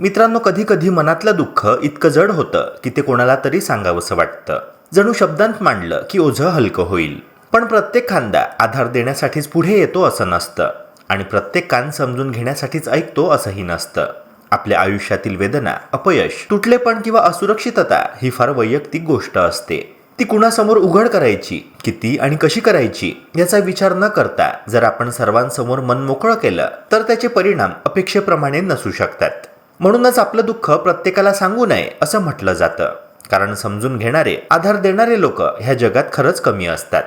मित्रांनो, कधी कधी मनातलं दुःख इतकं जड होतं की ते कोणाला तरी सांगावंसं वाटतं. जणू शब्दांत मांडलं की ओझं हलकं होईल. पण प्रत्येक खांदा आधार देण्यासाठीच पुढे येतो असं नसतं, आणि प्रत्येक कान समजून घेण्यासाठीच ऐकतो असंही नसतं. आपल्या आयुष्यातील वेदना, अपयश, तुटलेपण किंवा असुरक्षितता ही फार वैयक्तिक गोष्ट असते. ती कुणासमोर उघड करायची, किती आणि कशी करायची याचा विचार न करता जर आपण सर्वांसमोर मन मोकळं केलं तर त्याचे परिणाम अपेक्षेप्रमाणे नसू शकतात. म्हणूनच आपलं दुःख प्रत्येकाला सांगू नये असं म्हटलं जातं, कारण समजून घेणारे, आधार देणारे लोक ह्या जगात खरंच कमी असतात.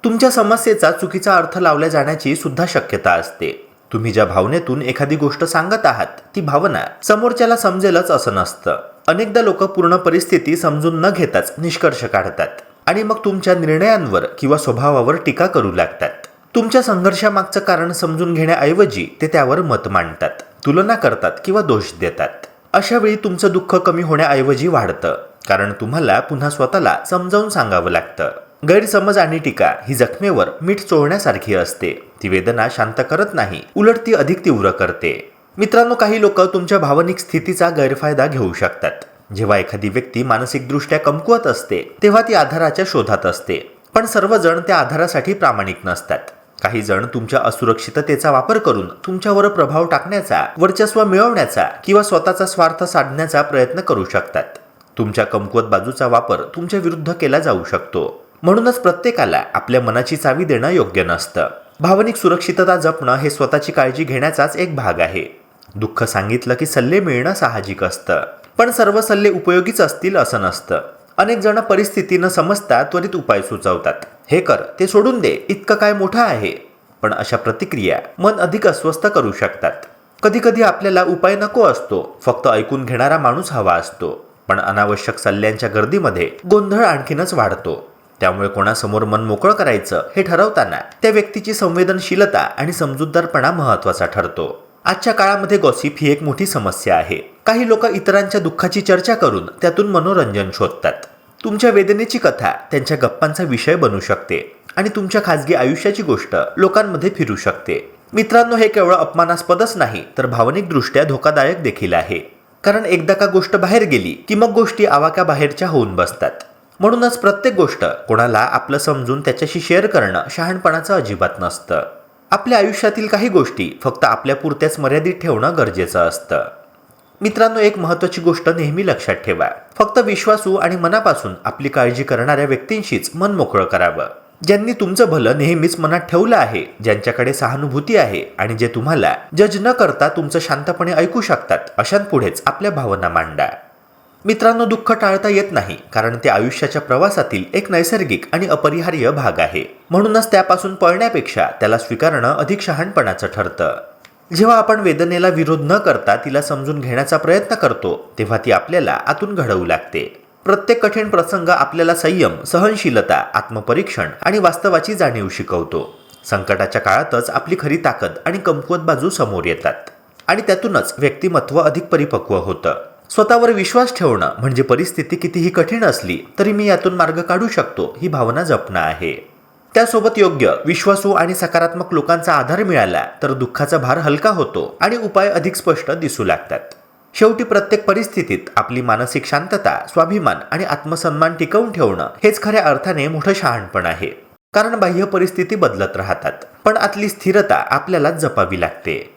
तुमच्या समस्येचा चुकीचा अर्थ लावल्या जाण्याची सुद्धा शक्यता असते. तुम्ही ज्या भावनेतून एखादी गोष्ट सांगत आहात ती भावना समोरच्याला समजेलच असं नसतं. अनेकदा लोक पूर्ण परिस्थिती समजून न घेताच निष्कर्ष काढतात आणि मग तुमच्या निर्णयांवर किंवा स्वभावावर टीका करू लागतात. तुमच्या संघर्षामागचं कारण समजून घेण्याऐवजी ते त्यावर मत मांडतात, तुलना करतात किंवा दोष देतात. अशा वेळी तुमचं दुःख कमी होण्याऐवजी वाढतं, कारण तुम्हाला पुन्हा स्वतःला समजावून सांगावं लागतं. गैरसमज आणि टीका ही जखमेवर मीठ चोळण्यासारखी असते. ती वेदना शांत करत नाही, उलट ती अधिक तीव्र करते. मित्रांनो, काही लोक तुमच्या भावनिक स्थितीचा गैरफायदा घेऊ शकतात. जेव्हा एखादी व्यक्ती मानसिकदृष्ट्या कमकुवत असते तेव्हा ती आधाराच्या शोधात असते. पण सर्वजण त्या आधारासाठी प्रामाणिक नसतात. काही जण तुमच्या असुरक्षिततेचा वापर करून तुमच्यावर प्रभाव टाकण्याचा, वर्चस्व मिळवण्याचा किंवा स्वतःचा स्वार्थ साधण्याचा प्रयत्न करू शकतात. तुमच्या कमकुवत बाजूचा वापर तुमच्या विरुद्ध केला जाऊ शकतो. म्हणूनच प्रत्येकाला आपल्या मनाची चावी देणं योग्य नसतं. भावनिक सुरक्षितता जपणं हे स्वतःची काळजी घेण्याचाच एक भाग आहे. दुःख सांगितलं की सल्ले मिळणं साहजिक असतं, पण सर्व सल्ले उपयोगीच असतील असं नसतं. अनेक जण परिस्थिती न समजता त्वरित उपाय सुचवतात. हे कर, ते सोडून दे, इतकं काय मोठं आहे. पण अशा प्रतिक्रिया मन अधिक अस्वस्थ करू शकतात. कधी कधी आपल्याला उपाय नको असतो, फक्त ऐकून घेणारा माणूस हवा असतो. पण अनावश्यक सल्ल्यांच्या गर्दीमध्ये गोंधळ आणखीनच वाढतो. त्यामुळे कोणासमोर मन मोकळं करायचं हे ठरवताना त्या व्यक्तीची संवेदनशीलता आणि समजूतदारपणा महत्त्वाचा ठरतो. आजच्या काळामध्ये गॉसिप ही एक मोठी समस्या आहे. काही लोक इतरांच्या दुःखाची चर्चा करून त्यातून मनोरंजन शोधतात. तुमच्या वेदनेची कथा त्यांच्या गप्पांचा विषय बनू शकते आणि तुमच्या खाजगी आयुष्याची गोष्ट लोकांमध्ये फिरू शकते. मित्रांनो, हे केवळ अपमानास्पदच नाही तर भावनिकदृष्ट्या धोकादायक देखील आहे. कारण एकदा का गोष्ट बाहेर गेली की मग गोष्टी आवाक्याबाहेरच्या होऊन बसतात. म्हणूनच प्रत्येक गोष्ट कोणाला आपलं समजून त्याच्याशी शेअर करणं शहाणपणाचं अजिबात नसतं. आपल्या आयुष्यातील काही गोष्टी फक्त आपल्या पुरत्याच मर्यादित ठेवणं गरजेचं असतं. मित्रांनो, एक महत्त्वाची गोष्ट नेहमी लक्षात ठेवा. फक्त विश्वासू आणि मनापासून आपली काळजी करणाऱ्या व्यक्तींशीच मन मोकळं करावं. ज्यांनी तुमचं भलं नेहमीच मनात ठेवलं आहे, ज्यांच्याकडे सहानुभूती आहे आणि जे तुम्हाला जज न करता तुमचं शांतपणे ऐकू शकतात, अशांपुढेच आपल्या भावना मांडा. मित्रांनो, दुःख टाळता येत नाही, कारण ते आयुष्याच्या प्रवासातील एक नैसर्गिक आणि अपरिहार्य भाग आहे. म्हणूनच त्यापासून पळण्यापेक्षा त्याला स्वीकारणं अधिक शहाणपणाचं ठरतं. जेव्हा आपण वेदनेला विरोध न करता तिला समजून घेण्याचा प्रयत्न करतो तेव्हा ती आपल्याला आतून घडवू लागते. प्रत्येक कठीण प्रसंग आपल्याला संयम, सहनशीलता, आत्मपरीक्षण आणि वास्तवाची जाणीव शिकवतो. संकटाच्या काळातच आपली खरी ताकद आणि कमकुवत बाजू समोर येतात आणि त्यातूनच व्यक्तिमत्व अधिक परिपक्व होतं. स्वतःवर विश्वास ठेवणं म्हणजे परिस्थिती कितीही कठीण असली तरी मी यातून मार्ग काढू शकतो ही भावना जपणं आहे. त्यासोबत योग्य, विश्वासू आणि सकारात्मक लोकांचा आधार मिळाला तर दुःखाचा भार हलका होतो आणि उपाय अधिक स्पष्ट दिसू लागतात. शेवटी प्रत्येक परिस्थितीत आपली मानसिक शांतता, स्वाभिमान आणि आत्मसन्मान टिकवून ठेवणं हेच खऱ्या अर्थाने मोठं शहाणपण आहे. कारण बाह्य परिस्थिती बदलत राहतात, पण आतली स्थिरता आपल्यालाच जपावी लागते.